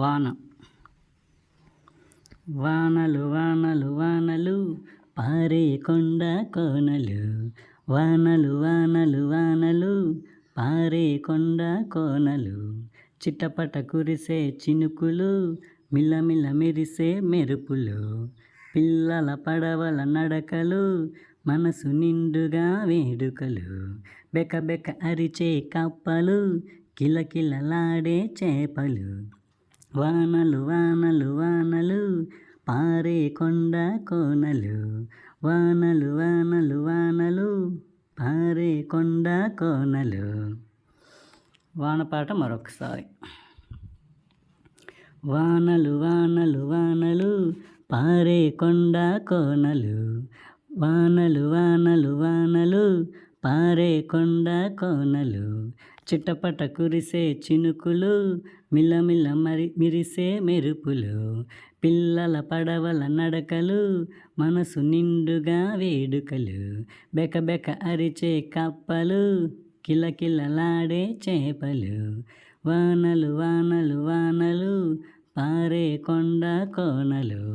వాన. వానలు వానలు వానలు పారే కొండ కోనలు, వానలు వానలు వానలు పారే కొండ కోనలు, చిట్టపట కురిసే చినుకులు, మిల్లమిల్ల మెరిసే మెరుపులు, పిల్లల పడవల నడకలు, మనసు నిండుగా వేడుకలు, బెకబెక అరిచే కప్పలు, కిలకిలలాడే చేపలు, వానలు వానలు వానలు పారే కొండ కోనలు, వానలు వానలు వానలు పారే కొండ కోనలు. వానపాట మరొకసారి. వానలు వానలు వానలు పారే కొండ కోనలు, వానలు వానలు వానలు పారే కొండ కోనలు, చిట్టపట కురిసే చినుకులు, మిల్లమిల్ల మిరిసే మెరుపులు, పిల్లల పడవల నడకలు, మనసు నిండుగా వేడుకలు, బెకబెక అరిచే కప్పలు, కిలకిలలాడే చేపలు, వానలు వానలు వానలు పారే కొండ కోనలు.